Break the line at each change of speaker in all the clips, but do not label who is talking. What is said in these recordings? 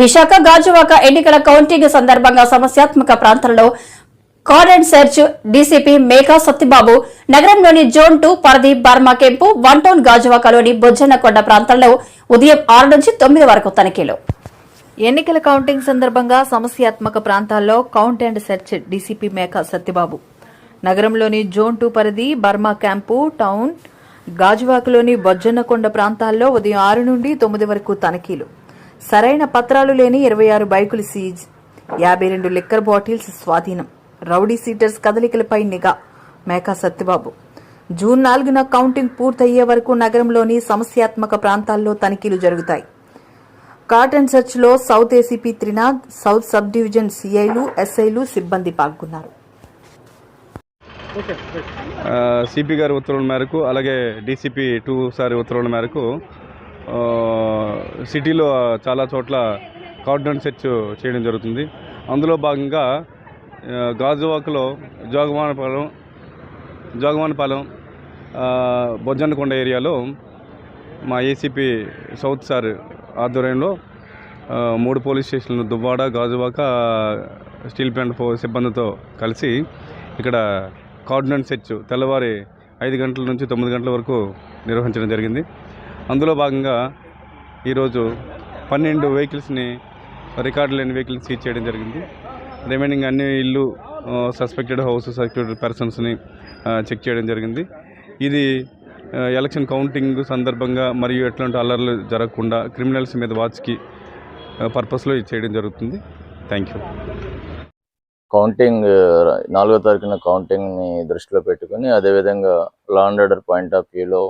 విశాఖ గాజువాక ఎన్నికల కౌంటింగ్ సందర్భంగా సమస్యాత్మక ప్రాంతాల్లో cordon search DCP Megha Satyababu నగరంలోని జోన్ 2 పరిధి బర్మా కెంపు 1 టౌన్ గాజువాకలోని బొజ్జన్నకొండ ప్రాంతాల్లో ఉదయం 6 నుంచి 9 వరకు తనిఖీలు.
ఎన్నికల కౌంటింగ్ సందర్భంగా సమస్యాత్మక ప్రాంతాల్లో count and search DCP Megha Satyababu నగరంలోని జోన్ 2 పరిధి బర్మా క్యాంపు టౌన్ గాజువాకలోని బొజ్జన్నకొండ ప్రాంతాల్లో ఉదయం 6 నుండి 9 వరకు తనిఖీలు. సరైన పత్రాలు లేని 26 బైకులు సీజ్, 52 లిక్కర్ బాటిల్స్ స్వాధీనం. రౌడీ సీటర్స్ కదలికలపై నిఘా. మేఘా సత్యబాబు జూన్ 4న కౌంటింగ్ పూర్తయ్యే వరకు నగరంలోని సమస్యాత్మక ప్రాంతాల్లో తనిఖీలు జరుగుతాయి. కార్డన్ సెర్చ్ లో south ACP Trinath, south sub division సిఐలు, ఎస్ఐలు సిబ్బంది పాల్గొన్నారు.
సిపి గారి ఉత్తర్వుల మేరకు అలాగే డీసీపీ 2 సారి ఉత్తర్వుల మేరకు సిటీలో చాలా చోట్ల కార్డన్ సెర్చ్ చేయడం జరుగుతుంది. అందులో భాగంగా గాజువాకలో జోగవానపాలెం బొజ్జన్నకొండ ఏరియాలో మా ఏసీపీ సౌత్ సార్ ఆధ్వర్యంలో 3 పోలీస్ స్టేషన్లు దువ్వాడ, గాజువాక, స్టీల్ ప్లాంట్ సిబ్బందితో కలిసి ఇక్కడ కార్డన్ సెర్చ్ తెల్లవారి 5 గంటల నుంచి 9 గంటల వరకు నిర్వహించడం జరిగింది. అందులో భాగంగా ఈరోజు 12 వెహికల్స్ని రికార్డు లేని వెహికల్స్ సీజ్ చేయడం జరిగింది. రిమైనింగ్ అన్ని ఇల్లు, సస్పెక్టెడ్ హౌస్, సస్పెక్టెడ్ పర్సన్స్ని చెక్ చేయడం జరిగింది. ఇది ఎలక్షన్ కౌంటింగ్ సందర్భంగా మరియు ఎట్లాంటి అల్లర్లు జరగకుండా క్రిమినల్స్ మీద వాచ్కి పర్పస్లో ఇది చేయడం జరుగుతుంది. Thank you.
కౌంటింగ్ 4వ తారీఖున కౌంటింగ్ని దృష్టిలో పెట్టుకుని అదేవిధంగా law and order point of వ్యూలో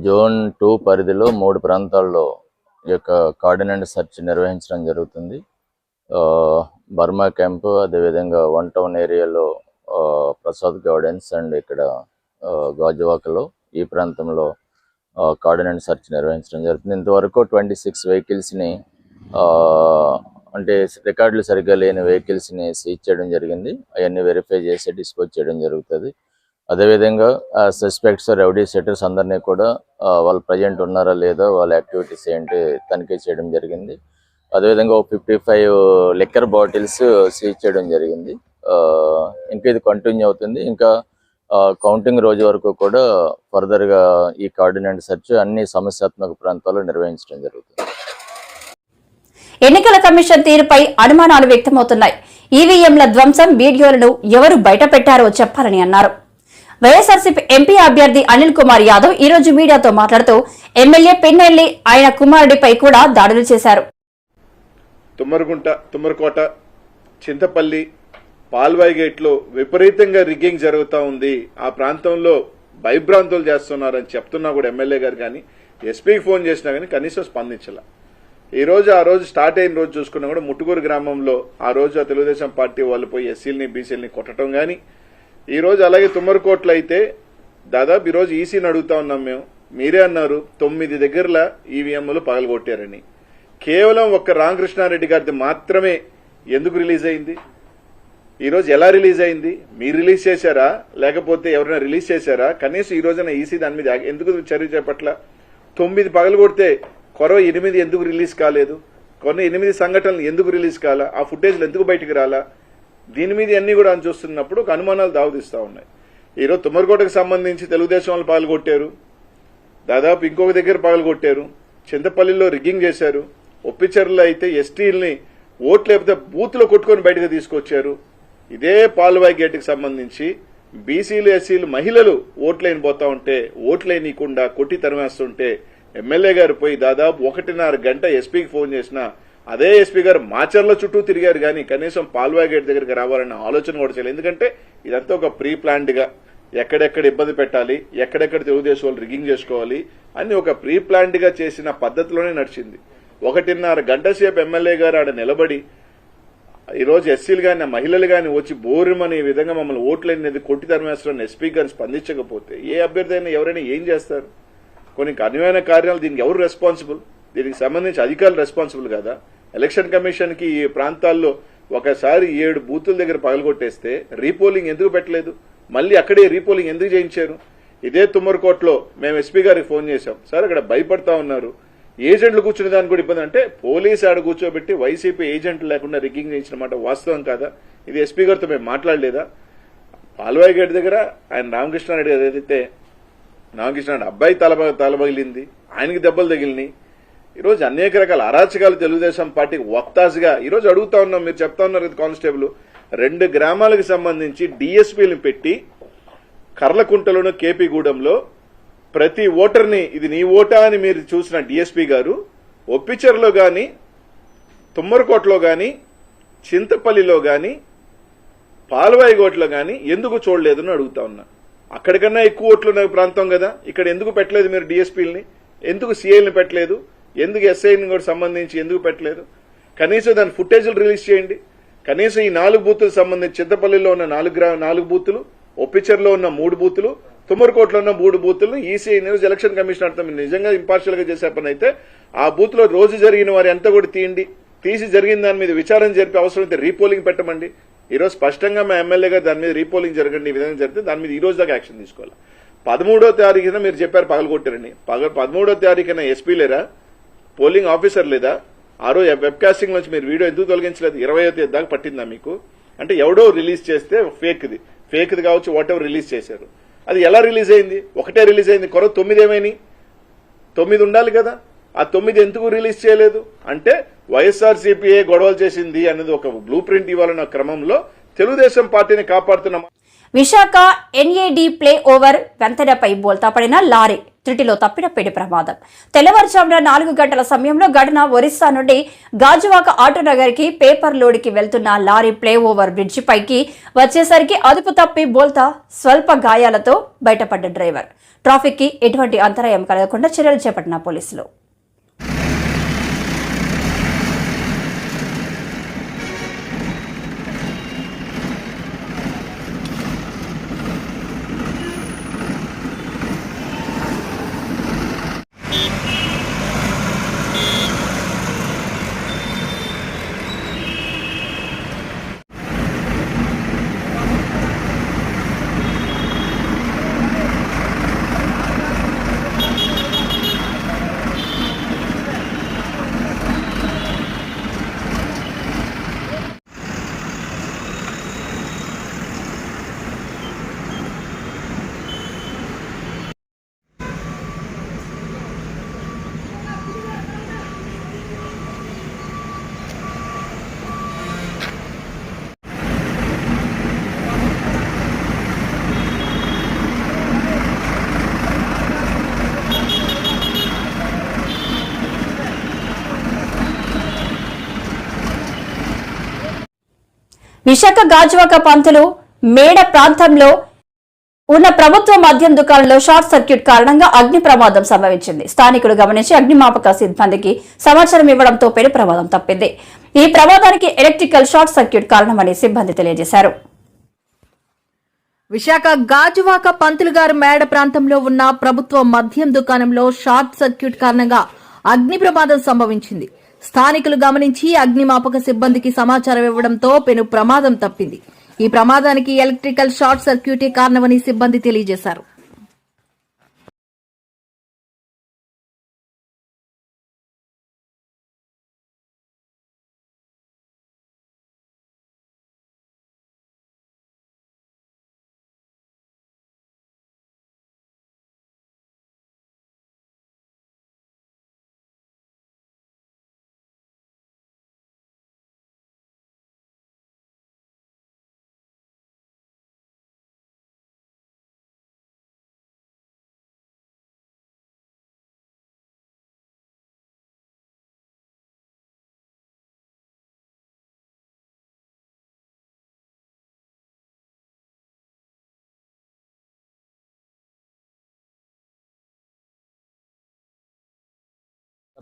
జోన్ 2 పరిధిలో 3 ప్రాంతాల్లో ఈ యొక్క కార్డన్ అండ్ సెర్చ్ నిర్వహించడం జరుగుతుంది. బర్మా క్యాంపు, అదేవిధంగా 1 టౌన్ ఏరియాలో ప్రసాద్ గార్డెన్స్ అండ్ ఇక్కడ గాజువాకలో ఈ ప్రాంతంలో కార్డన్ అండ్ సెర్చ్ నిర్వహించడం జరుగుతుంది. ఇంతవరకు 26 వెహికల్స్ని అంటే రికార్డులు సరిగ్గా లేని వెహికల్స్ని సీజ్ చేయడం జరిగింది. అవన్నీ వెరిఫై చేసి డిస్పోజ్ చేయడం జరుగుతుంది. అదేవిధంగా సస్పెక్ట్స్, రౌడీ సెటర్స్ అందరినీ కూడా వాళ్ళు ప్రజెంట్ ఉన్నారా లేదా, వాళ్ళ యాక్టివిటీస్ ఏంటి తనిఖీ చేయడం జరిగింది. అదేవిధంగా 55 లిక్కర్ బాటిల్స్ సీజ్ చేయడం జరిగింది. ఇంకా ఇది కంటిన్యూ అవుతుంది. ఇంకా కౌంటింగ్ రోజు వరకు కూడా ఫర్దర్గా ఈ కార్డన్ అండ్ సెర్చ్ అన్ని సమస్యాత్మక ప్రాంతాల్లో నిర్వహించడం జరుగుతుంది.
ఎన్నికల కమిషన్ తీరుపై అనుమానాలు వ్యక్తమవుతున్నాయి. ఈవీఎంల ధ్వంసం వీడియోలను ఎవరు బయట పెట్టారో చెప్పాలని అన్నారు. వైఎస్ఆర్సీపీ ఎంపీ అభ్యర్థి అనిల్ కుమార్ యాదవ్ ఈ రోజు మీడియాతో మాట్లాడుతూ ఎమ్మెల్యే పిన్నెల్లి ఆయన కుమారుడిపై కూడా దాడులు చేశారు.
తుమ్మరకోట, చింతపల్లి, పాల్వాయి గేట్లో విపరీతంగా రిగ్గింగ్ జరుగుతూ ఉంది. ఆ ప్రాంతంలో భయభ్రాంతులు చేస్తున్నారని చెప్తున్నా కూడా ఎమ్మెల్యే గారు కానీ ఎస్పీకి ఫోన్ చేసినా కానీ కనీసం స్పందించాల. ఆ రోజు స్టార్ట్ అయిన రోజు చూసుకున్నా కూడా ముట్టుకూరు గ్రామంలో ఆ రోజు తెలుగుదేశం పార్టీ వాళ్ళు పోయి ఎస్సీలని బీసీలని కొట్టడం కానీ, ఈ రోజు అలాగే తుమ్మరకోట్లో అయితే దాదాపు ఈరోజు ఈసీని అడుగుతా ఉన్నాం మేము. మీరే అన్నారు 9 దగ్గరలా ఈవీఎంలు పగలగొట్టారని. కేవలం ఒక్క రామకృష్ణారెడ్డి గారిది మాత్రమే ఎందుకు రిలీజ్ అయింది? ఈరోజు ఎలా రిలీజ్ అయింది? మీరు రిలీజ్ చేశారా లేకపోతే ఎవరైనా రిలీజ్ చేశారా? కనీసం ఈ రోజున ఈసీ దాని మీద ఎందుకు చర్య చేపట్ల? 9 పగలగొడితే కొరవ 8 ఎందుకు రిలీజ్ కాలేదు? కొన్ని 8 సంఘటనలు ఎందుకు రిలీజ్ కాలా? ఆ ఫుటేజ్లు ఎందుకు బయటికి రాలా? దీని మీద అన్ని కూడా అని చూస్తున్నప్పుడు ఒక అనుమానాలు దావదిస్తా ఉన్నాయి. ఈరోజు తుమ్మరకోటకు సంబంధించి తెలుగుదేశం వాళ్ళు పగలగొట్టారు, దాదాపు ఇంకొక దగ్గర పగలగొట్టారు, చింతపల్లిలో రిగ్గింగ్ చేశారు, ఒప్పిచర్లో అయితే ఎస్టీల్ని ఓట్లు లేకపోతే బూత్లో కొట్టుకొని బయటకు తీసుకొచ్చారు. ఇదే పాల్వాయి గేట్కి సంబంధించి బీసీలు, ఎస్సీలు, మహిళలు ఓట్లైన పోతా ఉంటే ఓట్లైనకుండా కొట్టి తరిమేస్తుంటే ఎమ్మెల్యే గారు పోయి దాదాపు 1.5 గంట ఎస్పీకి ఫోన్ చేసినా అదే ఎస్పీ గారు మాచర్ల చుట్టూ తిరిగారు కానీ కనీసం పాల్వాయి గేట్ దగ్గరికి రావాలన్న ఆలోచన కూడా చేయలేదు. ఎందుకంటే ఇదంతా ఒక ప్రీ ప్లాన్డ్ గా ఎక్కడెక్కడ ఇబ్బంది పెట్టాలి, ఎక్కడెక్కడ తెలుగుదేశం వాళ్ళు రిగ్గింగ్ చేసుకోవాలి అని ఒక ప్రీ ప్లాన్డ్ గా చేసిన పద్ధతిలోనే నడిచింది. 1.5 గంట సేపు ఎమ్మెల్యే గారు ఆడ నిలబడి ఈరోజు ఎస్సీలు కానీ మహిళలు కానీ వచ్చి బోరుమని విధంగా మమ్మల్ని ఓట్లనేది కొట్టి తరిమేస్తారని ఎస్పీ గారిని స్పందించకపోతే ఏ అభ్యర్థి అయినా ఎవరైనా ఏం చేస్తారు? కొన్ని కన్వీన కార్యాలు దీనికి ఎవరు రెస్పాన్సిబుల్? దీనికి సంబంధించి అధికారులు రెస్పాన్సిబుల్ కదా? ఎలక్షన్ కమిషన్ కి ఈ ప్రాంతాల్లో ఒకసారి 7 బూతుల దగ్గర పగలగొట్టేస్తే రీపోలింగ్ ఎందుకు పెట్టలేదు? మళ్ళీ అక్కడే రీపోలింగ్ ఎందుకు చేయించారు? ఇదే తుమ్మరకోటలో మేము ఎస్పీ గారికి ఫోన్ చేశాం. సార్ అక్కడ భయపడతా ఉన్నారు, ఏజెంట్లు కూర్చునే దానికి కూడా ఇబ్బంది. అంటే పోలీసు ఆడ కూర్చోబెట్టి వైసీపీ ఏజెంట్లు లేకుండా రిగ్గింగ్ చేయించిన మాట వాస్తవం కాదా? ఇది ఎస్పీ గారితో మేము మాట్లాడలేదా? పాల్వాయి గేట్ దగ్గర ఆయన రామకృష్ణారెడ్డి గారు ఏదైతే రామకృష్ణారెడ్డి అబ్బాయి తలబగిలింది, ఆయనకి దెబ్బలు తగిలినాయి. ఈరోజు అనేక రకాల అరాచకాలు తెలుగుదేశం పార్టీకి వక్తాసుగా ఈరోజు అడుగుతా ఉన్నాం. మీరు చెప్తా ఉన్నారు కానిస్టేబుల్ 2 గ్రామాలకు సంబంధించి డిఎస్పీలను పెట్టి కర్లకుంటలోను కేపీగూడెంలో ప్రతి ఓటర్ని ఇది నీ ఓటా అని మీరు చూసిన డిఎస్పీ గారు ఒప్పిచర్లో గాని, తుమ్మరకోటలో గాని, చింతపల్లిలో గాని, పాల్వాయిగోట్లో గాని ఎందుకు చూడలేదని అడుగుతా ఉన్నా. అక్కడికన్నా ఎక్కువ ఓట్లున్న ప్రాంతం కదా, ఇక్కడ ఎందుకు పెట్టలేదు మీరు డిఎస్పీలని? ఎందుకు సిఐల్ని పెట్టలేదు? ఎందుకు ఎస్ఐని కూడా సంబంధించి ఎందుకు పెట్టలేదు? కనీసం దాని ఫుటేజీలు రిలీజ్ చేయండి. కనీసం ఈ 4 బూతులకు సంబంధించి చింతపల్లిలో ఉన్న 4 బూతులు, ఒప్పిచర్లో ఉన్న 3 బూతులు, తుమ్మరకోటలో ఉన్న 3 బూతులను ఈసీఐ ఎలక్షన్ కమిషన్ అర్థం నిజంగా ఇంపార్షియల్ గా చేసే పని అయితే ఆ బూత్ లో రోజు జరిగిన వారి అంతా కూడా తీసి జరిగిన దాని మీద విచారణ జరిపి అవసరమైతే రీపోలింగ్ పెట్టమండి. ఈరోజు స్పష్టంగా మా ఎమ్మెల్యే గారు దాని మీద రీపోలింగ్ జరగండి, ఈ విధంగా జరిగితే దాని మీద ఈ రోజు దాకా యాక్షన్ తీసుకోవాలి. 13వ తారీఖున మీరు చెప్పారు పగలగొట్టారని. 13వ తారీఖున ఎస్పీ లేరా, పోలింగ్ ఆఫీసర్ లేదా? ఆ రోజు వెబ్ కాస్టింగ్ నుంచి మీరు వీడియో ఎందుకు తొలగించలేదు? 20వ తేదీ దాకా పట్టిందా మీకు? అంటే ఎవడో రిలీజ్ చేస్తే ఫేక్ది కావచ్చు, వాట్ ఎవర్ రిలీజ్ చేశారు. అది ఎలా రిలీజ్ అయింది? ఒకటే రిలీజ్ అయింది. 9 ఏమైనాయి? 9 ఉండాలి కదా. ఆ 9 ఎందుకు రిలీజ్ చేయలేదు? అంటే వైఎస్ఆర్సీపీఏ గొడవలు చేసింది అనేది ఒక బ్లూ ప్రింట్ ఇవ్వాలన్న క్రమంలో తెలుగుదేశం పార్టీని కాపాడుతున్న
విశాఖ ఎన్ఏడి ప్లే ఓవర్ వంతెనపై బోల్తా పడిన లారీ త్రుటిలో తప్పిన పెను ప్రమాదం. తెల్లవారుజామున 4 గంటల సమయంలో ఘటన ఒరిస్సా నుండి గాజువాక ఆటోనగర్కి పేపర్ లోడ్కి వెళ్తున్న లారీ ప్లే ఓవర్ బ్రిడ్జి పైకి వచ్చేసరికి అదుపు తప్పి బోల్తా స్వల్ప గాయాలతో బయటపడ్డ డ్రైవర్. ట్రాఫిక్ కి ఎటువంటి అంతరాయం కలగకుండా చర్యలు చేపట్టిన పోలీసులు. విశాఖ గాజువాక పంతులు మేడ ప్రాంతంలో ఉన్న ప్రభుత్వ మద్యం దుకాణంలో షార్ట్ సర్క్యూట్ కారణంగా అగ్ని ప్రమాదం సంభవించింది. స్థానికులు గమనించి అగ్నిమాపక సిబ్బందికి సమాచారం ఇవ్వడంతో పెను ప్రమాదం తప్పింది. ఈ ప్రమాదానికి ఎలక్ట్రికల్ షార్ట్ సర్క్యూట్ కారణమని సిబ్బంది తెలియజేశారు.
విశాఖ గాజువాక పంతులు గారు మేడ ప్రాంతంలో ఉన్న ప్రభుత్వ మద్యం దుకాణంలో షార్ట్ సర్క్యూట్ కారణంగా అగ్ని ప్రమాదం సంభవించింది. స్థానికులు గమనించి అగ్నిమాపక సిబ్బందికి సమాచారం ఇవ్వడంతో పెను ప్రమాదం తప్పింది. ఈ ప్రమాదానికి ఎలక్ట్రికల్ షార్ట్ సర్క్యూటే కారణమని సిబ్బంది తెలియజేశారు.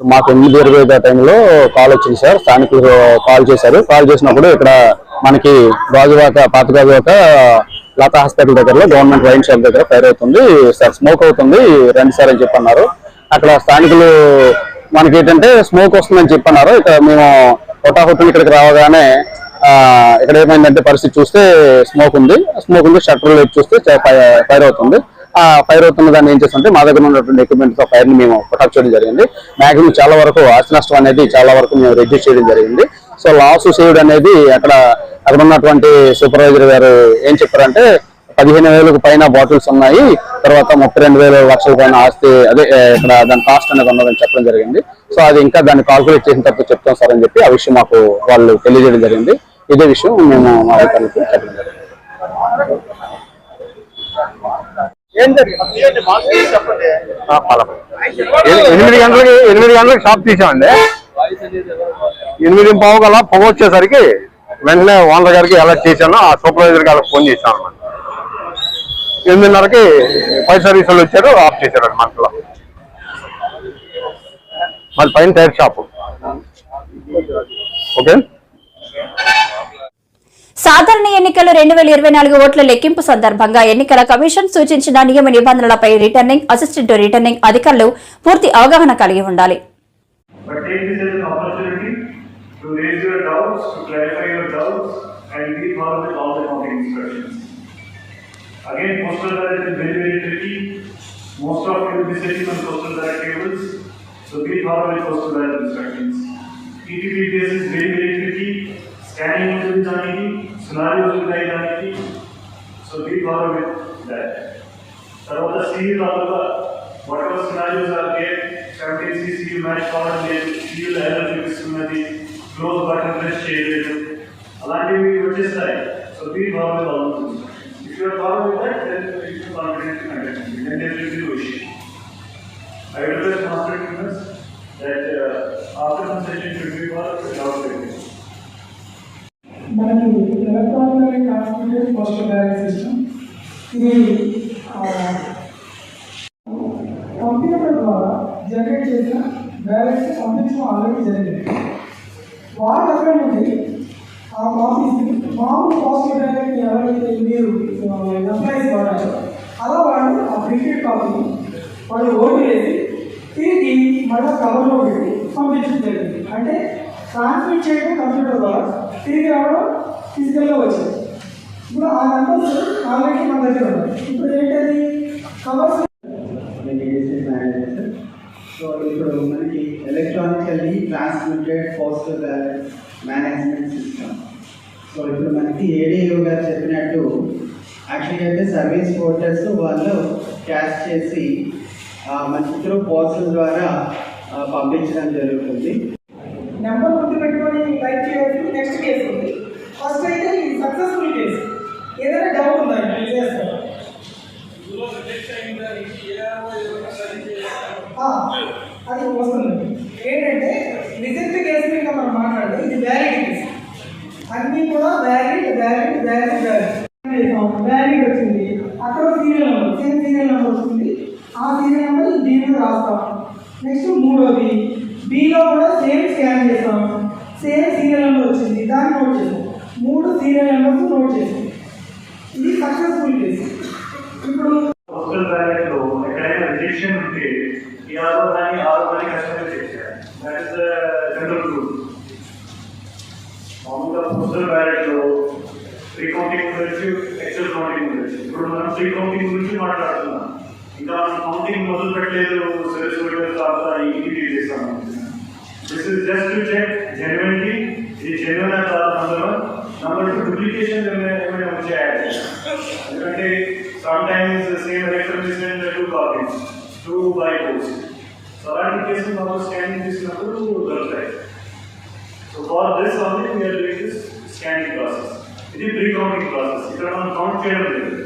మాకు 8:20 టైంలో కాల్ వచ్చింది సార్. స్థానికులు కాల్ చేశారు. కాల్ చేసినప్పుడు ఇక్కడ మనకి పాత గాజువాక లతా హాస్పిటల్ దగ్గరలో గవర్నమెంట్ వైన్ షాప్ దగ్గర ఫైర్ అవుతుంది సార్, స్మోక్ అవుతుంది, రండి సార్ అని చెప్పన్నారు. అక్కడ స్థానికులు మనకి ఏంటంటే స్మోక్ వస్తుందని చెప్పన్నారు. ఇక్కడ మేము హుటాహుటిని ఇక్కడికి రావగానే ఇక్కడ ఏమైందంటే పరిస్థితి చూస్తే స్మోక్ ఉంది, షట్టర్లు చూస్తే ఫైర్ అవుతుంది. ఆ ఫైర్ అవుతున్న దాన్ని ఏం చేస్తుంటే మా దగ్గర ఉన్నటువంటి ఎక్విప్మెంట్ తో ఫైర్ ని మేము ప్రొటెక్ట్ చేయడం జరిగింది. మాక్సిమం చాలా వరకు ఆస్తి నష్టం అనేది చాలా వరకు మేము రెడ్యూస్ చేయడం జరిగింది. సో లాస్ సేవ్డ్ అనేది అక్కడ ఉన్నటువంటి సూపర్వైజర్ గారు ఏం చెప్పారంటే 15,000 పైన బాటిల్స్ ఉన్నాయి, తర్వాత 32,000 లక్షల పైన ఆస్తి అదే ఇక్కడ దాని కాస్ట్ అనేది ఉన్నదని చెప్పడం జరిగింది. సో అది ఇంకా దాన్ని కాల్కులేట్ చేసిన తర్వాత చెప్తాం సార్ అని చెప్పి ఆ విషయం మాకు వాళ్ళు తెలియజేయడం జరిగింది. ఇదే విషయం మేము మా అధికారులకు చెప్పడం జరిగింది.
ఎనిమిది గంటలకు షాప్ తీసామండి. 8:15 కల్లా పొగ వచ్చేసరికి వెంటనే ఓనర్ గారికి అలర్ట్ చేశాను. ఆ సూపర్వైజర్ గారికి ఫోన్ చేశాను అన్నమాట. 8:30కి ఫైర్ సర్వీస్ వాళ్ళు వచ్చారు, ఆఫ్ చేశారు మనసులో. మళ్ళీ పైన టైర్ షాప్. ఓకే.
సాధారణ ఎన్నికలు 2024 ఓట్ల లెక్కింపు సందర్భంగా ఎన్నికల కమిషన్ సూచించిన నియమ నిబంధనలపై రిటర్నింగ్, అసిస్టెంట్ రిటర్నింగ్ అధికారులు పూర్తి అవగాహన కలిగి ఉండాలి.
Scanning will be done, scenarios will be done, so we follow with that. తర్వాత CU taluka whatever scenarios are there, 17C CU match కావడం లేదు, CU error చూపిస్తున్నది, close button press చేయలేదు, అలాంటివి వచ్చేస్తాయి. So we follow with all of this. If you are following with that, then you should confidently conduct it. Then there will be no issue. I would request master cleaners that after concession should be followed without failure.
మనకి electronical transmitted postal ballot system ఇది computer ద్వారా generate చేసిన ballots పంపించడం already జరిగింది. వాళ్ళు అక్కడ నుండి ఆ కాపీస్ని మామూలు పోస్టల్ బ్యాలెట్ని ఎవరైతే మీరు ఎంప్లాయీస్ వాడారో అలా వాళ్ళు ఆ ప్రింటెడ్ కాపీని వాళ్ళు ఓటు వేసి తిరిగి మళ్ళీ కవర్లో పెట్టి పంపించడం జరిగింది. అంటే ట్రాన్స్మిట్ చేయడం కంప్యూటర్ ద్వారా, తిరిగి రావడం ఫిజికల్గా వచ్చింది. ఇప్పుడు ఆ నెంబర్స్ ఆల్రెడీ మన దగ్గర ఉన్నాయి. ఇప్పుడు ఏంటది కవర్స్.
సో ఇప్పుడు మనకి electronically transmitted postal ballot management system. So ఇప్పుడు మనకి ఏడీఓ గారు చెప్పినట్టు యాక్చువల్గా అయితే సర్వీస్ పోర్టల్స్ వాళ్ళు క్యాష్ చేసి మనకి త్రూ పోస్టల్ ద్వారా పంపించడం జరుగుతుంది.
నెంబర్ గుర్తు పెట్టుకొని టైప్ చేయవచ్చు. నెక్స్ట్ కేసు ఉంది. ఫస్ట్ అయితే ఈ సక్సెస్ఫుల్ కేసు. ఏదైనా డౌట్ ఉందా చేస్తారు అది వస్తుంది. ఏంటంటే రిజెక్ట్ కేసు మీద మనం మాట్లాడితే ఇది వ్యాలిడ్ కేసు. అన్నీ కూడా valid valid valid valid valid వచ్చింది. అక్కడ serial number, same serial number వస్తుంది. ఆ సీరియల్ నెంబర్ దీని మీద రాస్తాం. నెక్స్ట్ మూడోది బీలో కూడా సేమ్ స్కాన్ చేస్తాం. సేమ్ సీరియల్ నెంబర్ వచ్చింది, దాన్ని నోట్ చేసాం. 3 సీరియల్ నెంబర్స్ నోట్ చేసాం. ఇది సక్సెస్ఫుల్ కేసు. ఇప్పుడు
పోస్టల్ బ్యాలెట్ లో ఎక్కడైనా రిజెక్షన్ ఉంటే ఈ 6 కస్టమర్ చేశారు. That is the general rule. మామూలుగా పోస్టల్ బ్యాలెట్ లో ప్రీ కౌంటింగ్ గురించి, ఎక్సెల్ కౌంటింగ్ గురించి. ఇప్పుడు మనం ప్రీ కౌంటింగ్ గురించి మాట్లాడుతున్నాం. ఇంకా మనం కౌంటింగ్ మొదలు పెట్టలేదు, ఈటీవీ చేస్తాము. This is just to check genuinely ఇది జెన్యున్ కాదు. నెంబర్ 2 డూప్లికేషన్ ఏమైనా వచ్చాయి. ఎందుకంటే sometimes same electronic 2 copies 2 by post. So అలాంటి కేసులు మనం స్కానింగ్ చేసినప్పుడు దొరుకుతాయి. So far this only we are doing this scanning process. ఇది ప్రీ కౌంటింగ్ ప్రాసెస్. ఇక్కడ మనం కౌంట్ చేయడం లేదు.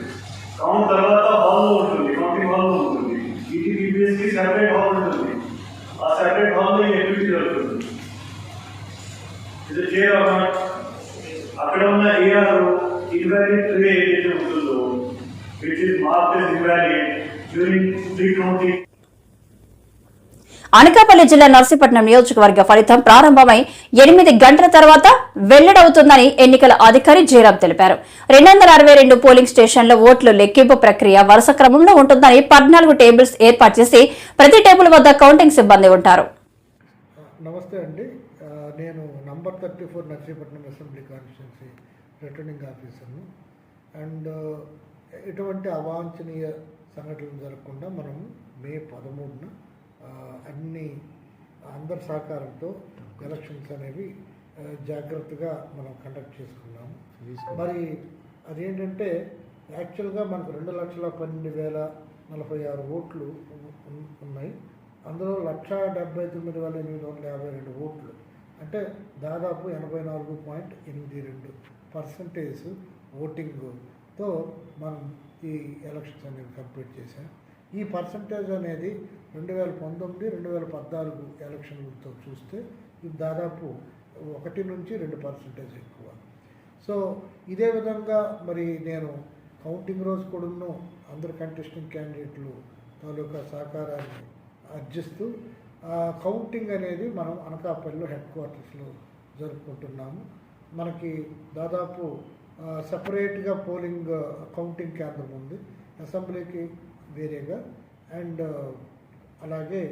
కౌంట్ తర్వాత హాల్లో ఉంటుంది, కౌంటింగ్ హాల్లో ఉంటుంది. ఈటీపీఎస్కి సెపరేట్ హాల్ ఉంటుంది. ఆ సెపరేట్ హాల్లో ఈ యాక్టివిటీ జరుగుతుంది. ఇది చేయడం అక్కడ ఉన్న ఏఆర్ ఇన్వాలిడ్ ట్రే ఏదైతే ఉంటుందో which is marked as invalid during pre counting.
Anakapalli జిల్లా నర్సీపట్నం నియోజకవర్గ ఫలితం ప్రారంభమై 8 గంటల తర్వాత వెల్లడవుతుందని ఎన్నికల అధికారి జయరాం తెలిపారు. 262 పోలింగ్ స్టేషన్ల ఓట్లు లెక్కింపు ప్రక్రియ వరుస క్రమంలో ఉంటుందని 14 టేబుల్స్ ఏర్పాటు చేసి ప్రతి టేబుల్ వద్ద కౌంటింగ్ సిబ్బంది ఉంటారు.
నమస్తే అండి, నేను number 34 Narsipatnam assembly constituency returning ఆఫీసర్ను. అండ్ ఎటువంటి అవాంఛనీయ సంఘటనలు జరగకుండా మనం మే 13న అందరి సహకారంతో ఎలక్షన్స్ అనేవి జాగ్రత్తగా మనం కండక్ట్ చేసుకున్నాము. మరి అదేంటంటే యాక్చువల్గా మనకు 2,12,046 ఓట్లు ఉన్నాయి. అందులో 1,79,852 ఓట్లు అంటే దాదాపు 84.82% ఓటింగ్తో మనం ఈ ఎలక్షన్స్ అనేది కంప్లీట్ చేశాం. ఈ పర్సంటేజ్ అనేది 2019-2014 ఎలక్షన్లతో చూస్తే ఇది దాదాపు 1-2% ఎక్కువ. సో ఇదే విధంగా మరి నేను కౌంటింగ్ రోజు కూడాను అందరు కంటెస్టింగ్ క్యాండిడేట్లు తాలూకా సహకారాన్ని అర్జిస్తూ కౌంటింగ్ అనేది మనం అనకాపల్లిలో హెడ్ క్వార్టర్స్లో జరుపుకుంటున్నాము. మనకి దాదాపు సపరేట్గా పోలింగ్ కౌంటింగ్ కేంద్రం ఉంది, అసెంబ్లీకి వేరేగా, అండ్ అలాగే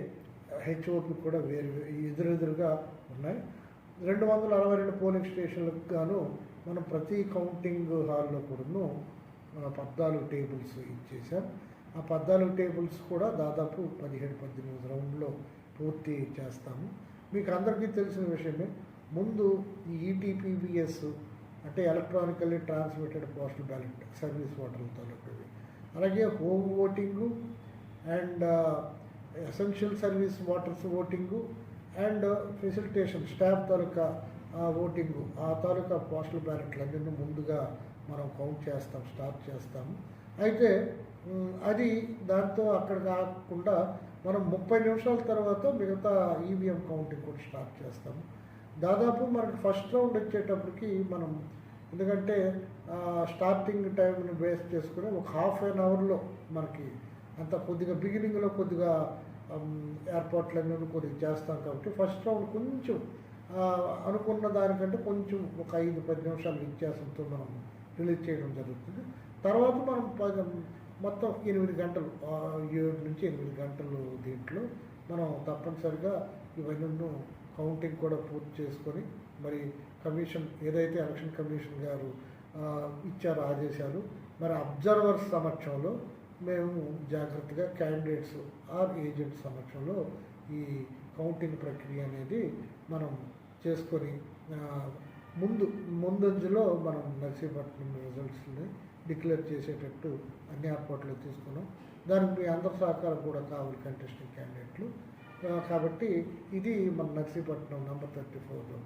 హెచ్ఓపి కూడా వేరు ఎదురెదురుగా ఉన్నాయి. 262 పోలింగ్ స్టేషన్లకు గాను మనం ప్రతి కౌంటింగ్ హాల్లో కూడాను 14 టేబుల్స్ ఇచ్చేసాం. ఆ 14 టేబుల్స్ కూడా దాదాపు 17-18 రౌండ్లో పూర్తి చేస్తాము. మీకు అందరికీ తెలిసిన విషయమే, ముందు ఈ ఈటీపీబీఎస్ అంటే electronically transmitted postal ballot service ఓటర్ల తాలూకు, అలాగే home voting and essential service voters voting and facilitation staff taluka voting, ఆ తాలూకా పోస్టల్ బ్యాలెట్లన్నీ ముందుగా మనం కౌంట్ చేస్తాం, స్టార్ట్ చేస్తాము. అయితే అది దాంతో అక్కడ కాకుండా మనం 30 నిమిషాల తర్వాత మిగతా ఈవీఎం కౌంటింగ్ కూడా స్టార్ట్ చేస్తాము. దాదాపు మనకి ఫస్ట్ రౌండ్ వచ్చేటప్పటికి మనం, ఎందుకంటే స్టార్టింగ్ టైంని బేస్ చేసుకుని ఒక హాఫ్ అన్ అవర్లో మనకి అంత కొద్దిగా బిగినింగ్లో కొద్దిగా ఏర్పాట్లన్నీ కొద్దిగా చేస్తాం కాబట్టి ఫస్ట్ రౌండ్ కొంచెం అనుకున్న దానికంటే కొంచెం ఒక 5-10 నిమిషాలు వ్యత్యాసంతో మనం రిలీజ్ చేయడం జరుగుతుంది. తర్వాత మనం మొత్తం 8 గంటలు 7 నుంచి 8 గంటలు దీంట్లో మనం తప్పనిసరిగా ఇవన్నీ కౌంటింగ్ కూడా పూర్తి చేసుకొని మరి కమిషన్ ఏదైతే ఎలక్షన్ కమిషన్ గారు ఇచ్చారో ఆదేశాలు, మరి అబ్జర్వర్స్ సమక్షంలో మేము జాగ్రత్తగా క్యాండిడేట్స్ ఆర్ ఏజెంట్స్ సమక్షంలో ఈ కౌంటింగ్ ప్రక్రియ అనేది మనం చేసుకొని ముందంజలో మనం నర్సీపట్నం రిజల్ట్స్ని డిక్లేర్ చేసేటట్టు అన్ని ఏర్పాట్లు తీసుకున్నాం. దానికి మీ అందరి సహకారం కూడా కావాలి కంటెస్టింగ్ క్యాండిడేట్లు. కాబట్టి ఇది మన నర్సీపట్నం నంబర్ 34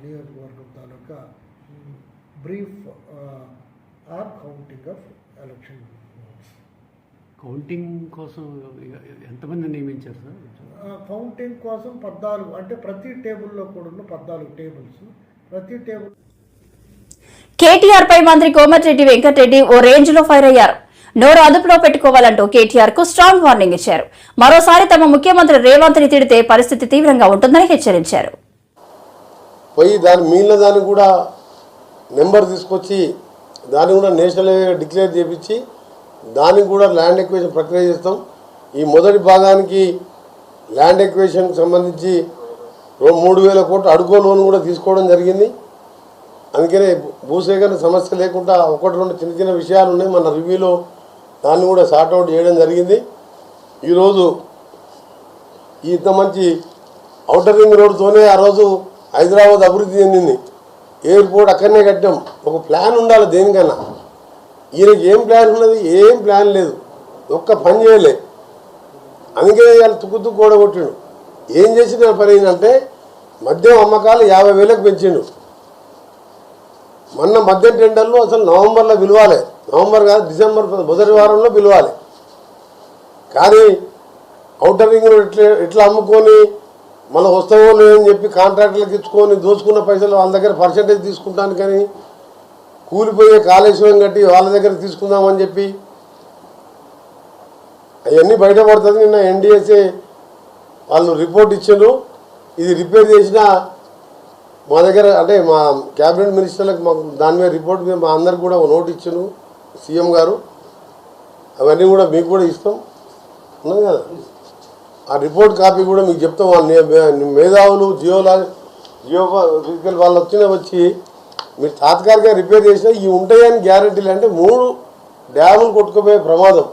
నియోజకవర్గం తాలూకా brief or counting of election votes.
Counting కోసం ఎంతమంది నియమించారు సార్?
కౌంటింగ్ కోసం 14, అంటే ప్రతి టేబుల్లో కూడా 14 టేబుల్స్. ప్రతి టేబుల్
కేటీఆర్ పై మంత్రి కోమటిరెడ్డి వెంకటరెడ్డి ఓ రేంజ్ లో ఫైర్ అయ్యారు. నోరు అదుపులో పెట్టుకోవాలంటూ కేటీఆర్ కు స్ట్రాంగ్ వార్నింగ్ ఇచ్చారు. మరోసారి తమ ముఖ్యమంత్రి రేవంత్ ని తిడితే పరిస్థితి తీవ్రంగా ఉంటుందని హెచ్చరించారు.
పోయి దాని మిగిలిన దాన్ని కూడా నెంబర్ తీసుకొచ్చి దాన్ని కూడా నేషనల్ డిక్లేర్ చేయించి దానికి కూడా ల్యాండ్ ఎక్వేషన్ ప్రక్రియ చేస్తాం. ఈ మొదటి భాగానికి ల్యాండ్ ఎక్వేషన్కి సంబంధించి 3,000 కోట్లు అడుగో లోన్ కూడా తీసుకోవడం జరిగింది. అందుకనే భూసేకరణ సమస్య లేకుండా 1-2 చిన్న చిన్న విషయాలు ఉన్నాయి. మన రివ్యూలో దాన్ని కూడా సార్ట్అవుట్ చేయడం జరిగింది. ఈరోజు ఇంత మంచి ఔటర్ రింగ్ రోడ్తోనే ఆ రోజు హైదరాబాద్ అభివృద్ధి చెందింది. ఎయిర్పోర్ట్ అక్కడనే కట్టాం. ఒక ప్లాన్ ఉండాలి దేనికన్నా. ఈయనకి ఏం ప్లాన్ ఉన్నది? ఏం ప్లాన్ లేదు, ఒక్క పని చేయలే. అందుకే ఇవాళ తుక్కు కూడగొట్టిండు. ఏం చేసిన పని ఏంటంటే మద్యం అమ్మకాలు 50,000కు పెంచిండు. మొన్న మద్యం టెండర్లు అసలు నవంబర్లో పిలవాలి, నవంబర్ కాదు డిసెంబర్ మొదటి వారంలో పిలవాలి. కానీ ఔటర్ రింగ్ ఎట్లా అమ్ముకొని మళ్ళీ వస్తావో లేదని చెప్పి కాంట్రాక్టర్లకు ఇచ్చుకొని దోచుకున్న పైసలు వాళ్ళ దగ్గర పర్సంటేజ్ తీసుకుంటాను, కానీ కూలిపోయే కాళేశ్వరం కట్టి వాళ్ళ దగ్గర తీసుకుందామని చెప్పి అవన్నీ బయటపడుతుంది. నిన్న ఎన్డీఎస్ఏ వాళ్ళు రిపోర్ట్ ఇచ్చిండ్రు. ఇది రిపేర్ చేసిన మా దగ్గర అంటే మా క్యాబినెట్ మినిస్టర్లకు మాకు దాని మీద రిపోర్ట్ మీద మా అందరికి కూడా నోట్ ఇచ్చిండ్రు సీఎం గారు. అవన్నీ కూడా మీకు కూడా ఇస్తాం ఉన్నది కదా. ఆ రిపోర్ట్ కాపీ కూడా మీకు చెప్తాం. మేధావులు జియోఫిజికల్ వాళ్ళు వచ్చి మీరు తాత్కాలికంగా రిపేర్ చేసినా ఇవి ఉంటాయని గ్యారెంటీలు. అంటే 3 డ్యాములు కొట్టుకుపోయే ప్రమాదం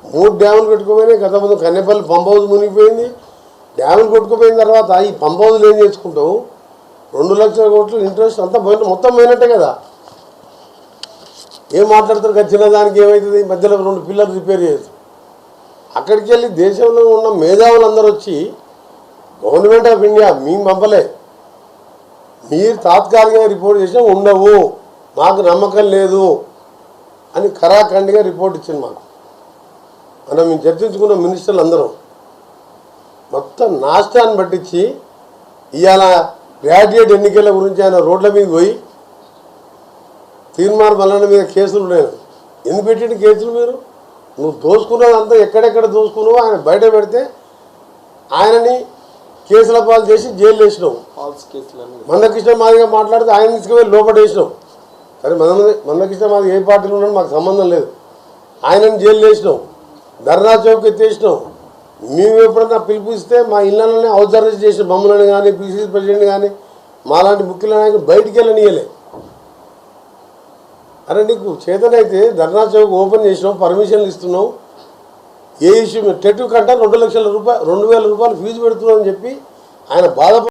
3 డ్యాములు కట్టుకోపోయినాయి. గత ముందు కన్నెపల్లి పంప్ హౌస్ మునిగిపోయింది. డ్యాములు కొట్టుకుపోయిన తర్వాత ఈ పంప్ హౌస్లు ఏం చేసుకుంటావు? 2 లక్షల కోట్లు ఇంట్రెస్ట్ అంతా పోయిన మొత్తం పోయినట్టే కదా. ఏం మాట్లాడతారు? చిన్న దానికి ఏమవుతుంది? మధ్యలో 2 పిల్లలు రిపేర్ చేయొచ్చు. అక్కడికి వెళ్ళి దేశంలో ఉన్న మేధావులందరూ వచ్చి గవర్నమెంట్ ఆఫ్ ఇండియా మేము పంపలే, మీరు తాత్కాలికంగా రిపోర్ట్ చేసినా ఉండవు, మాకు నమ్మకం లేదు అని ఖరాఖండిగా రిపోర్ట్ ఇచ్చింది మాకు. మేము చర్చించుకున్న మినిస్టర్లు అందరం మొత్తం నాష్టాన్ని పట్టించి ఇవాళ గ్రాడ్యుయేట్ ఎన్నికల గురించి ఆయన రోడ్ల మీద పోయి తీర్మార్ మల్లన్న మీద కేసులు ఉన్నాయి. ఎందుకు పెట్టిన కేసులు? మీరు నువ్వు దోసుకున్నదంతా ఎక్కడెక్కడ దోసుకున్నావో ఆయన బయట పెడితే ఆయనని కేసుల పాలు చేసి జైలు వేసినావు. మందకృష్ణ మాదిగా మాట్లాడితే ఆయన తీసుకువెళ్ళి లోపల వేసినావు. సరే మందకృష్ణ మాది ఏ పార్టీలో ఉన్నాడో మాకు సంబంధం లేదు. ఆయనని జైలు వేసినావు, ధర్నా చౌక్ ఎత్తేసినావు. మేము ఎప్పుడన్నా పిలిపిస్తే మా ఇళ్ళని హౌస్ అరెస్ట్ చేసిన బొమ్మలని కానీ పిసిసి ప్రెసిడెంట్ కానీ మాలాంటి ముఖ్య నాయకులు బయటికి వెళ్ళనియలే. అరే నీకు చేతనైతే ధర్నా చౌక్ ఓపెన్ చేసినావు, పర్మిషన్లు ఇస్తున్నావు, ఏ ఇష్యూ టెట్ కంటే 2,00,000 రూపాయలు 2,000 రూపాయలు ఫీజు పెడుతున్నావు అని చెప్పి ఆయన బాధ